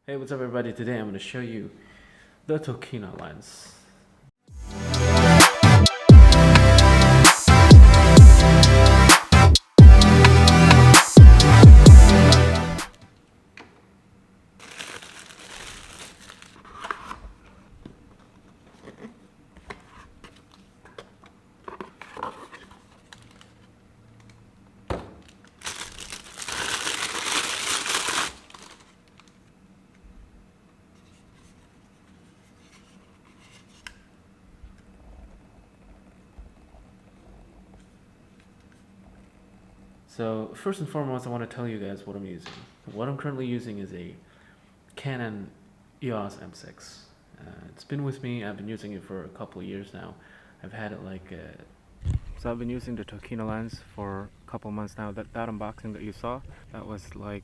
Hey, what's up everybody? Today I'm going to show you the Tokina lens. So first and foremost, I want to tell you guys what I'm using. What I'm currently using is a Canon EOS M6. It's been with me. I've been using it for a couple of years now. I've had it so I've been using the Tokina lens for a couple months now. That unboxing that you saw, that was like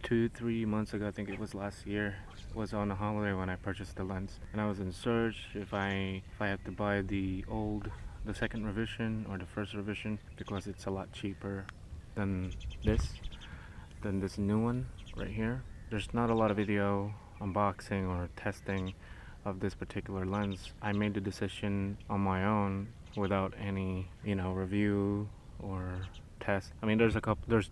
2-3 months ago. I think it was last year. It was on a holiday when I purchased the lens, and I was in search if I had to buy the second revision or the first revision, because it's a lot cheaper than this new one right here. There's not a lot of video unboxing or testing of this particular lens. I made the decision on my own without any, review or test. I mean, there's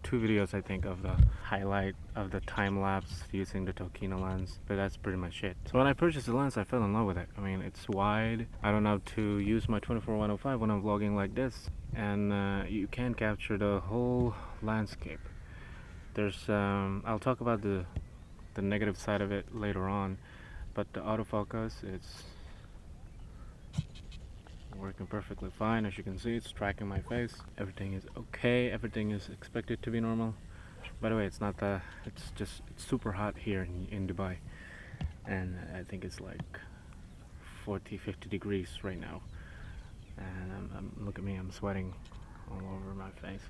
two videos I think of the highlight of the time lapse using the Tokina lens, but that's pretty much it. So when I purchased the lens, I fell in love with it. I mean, it's wide. I don't have to use my 24-105 when I'm vlogging like this, and you can capture the whole landscape. There's I'll talk about the negative side of it later on, but the autofocus, it's working perfectly fine. As you can see, it's tracking my face. Everything is okay. Everything is expected to be normal. By the way, it's super hot here in Dubai, and I think it's like 40-50 degrees right now, and look at me, I'm sweating all over my face.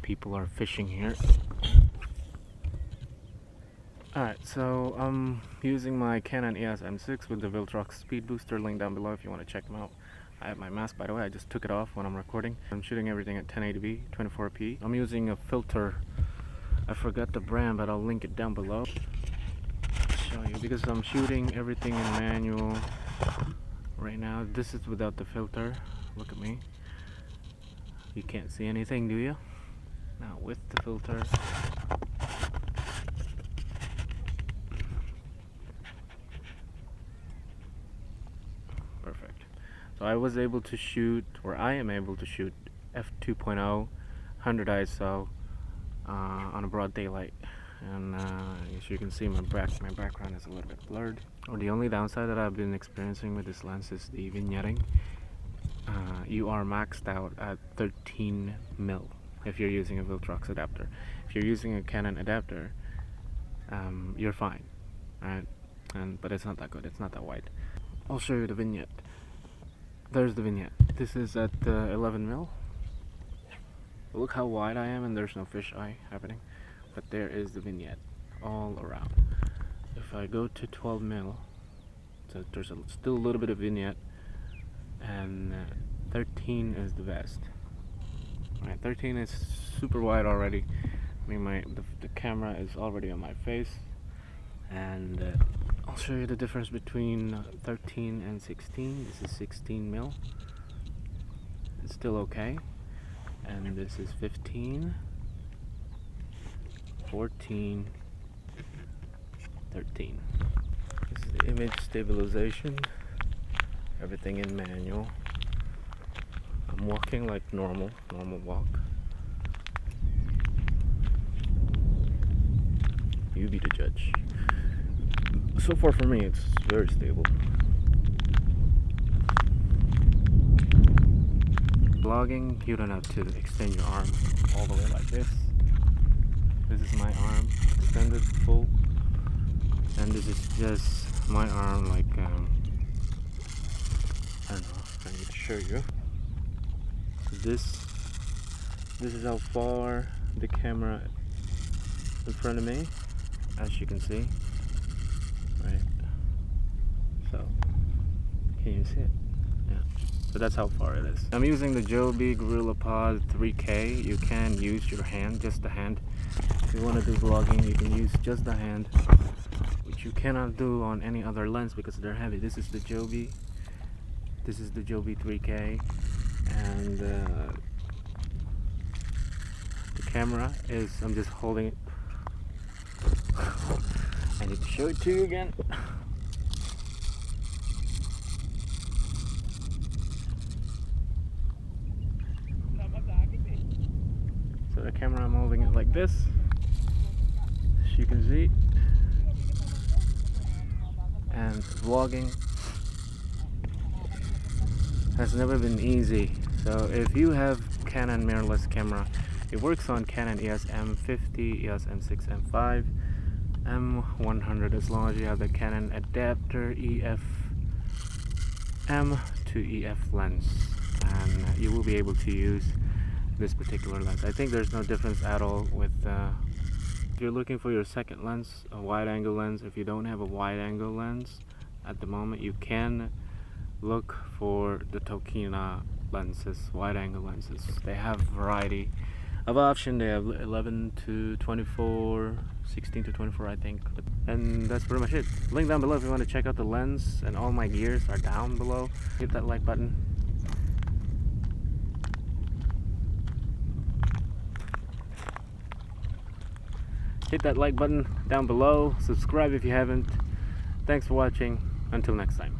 People are fishing here. Alright, so I'm using my Canon EOS M6 with the Viltrox speed booster, link down below if you want to check them out. I have my mask, by the way. I just took it off when I'm recording. I'm shooting everything at 1080p, 24p. I'm using a filter. I forgot the brand, but I'll link it down below. I'll show you, because I'm shooting everything in manual right now. This is without the filter. Look at me. You can't see anything, do you? Now with the filter. Perfect. So I was able to shoot, or I am able to shoot f2.0 100 ISO on a broad daylight, and as you can see, my background is a little bit blurred. The only downside that I've been experiencing with this lens is the vignetting. You are maxed out at 13mm if you're using a Viltrox adapter. If you're using a Canon adapter, you're fine, right? But it's not that good. It's not that wide. I'll show you the vignette. There's the vignette. This is at 11mm. Look how wide I am, and there's no fisheye happening. But there is the vignette all around. If I go to 12mm, so there's still a little bit of vignette, and 13 is the best. Alright, 13 is super wide already. I mean, the camera is already on my face, and I'll show you the difference between 13 and 16. This is 16mm. It's still okay. And this is 15, 14, 13. This is the image stabilization. Everything in manual. I'm walking like normal walk. You be the judge. So far for me, it's very stable. Vlogging, you don't have to extend your arm all the way like this. This is my arm extended full, and this is just my arm, like I don't know, I need to show you. So this is how far the camera in front of me, as you can see. Right, so can you see it? Yeah, so that's how far it is. I'm using the Joby GorillaPod 3K. You can use your hand, just the hand. If you want to do vlogging, you can use just the hand with you cannot do on any other lens because they're heavy. This is the Joby. This is the Joby 3K, and the camera is, I'm just holding it. I need to show it to you again. So the camera, I'm holding it like this, as you can see, and vlogging has never been easy. So if you have Canon mirrorless camera, it works on Canon EOS M50, EOS M6, M5, M100, as long as you have the Canon adapter EF M to EF lens, and you will be able to use this particular lens. I think there's no difference at all with if you're looking for your second lens, a wide angle lens. If you don't have a wide angle lens at the moment, you can look for the Tokina lenses, wide angle lenses. They have variety of option. They have 11 to 24, 16 to 24, I think. And that's pretty much it. Link down below if you want to check out the lens, and all my gears are down below. Hit that like button. Hit that like button down below. Subscribe if you haven't. Thanks for watching. Until next time.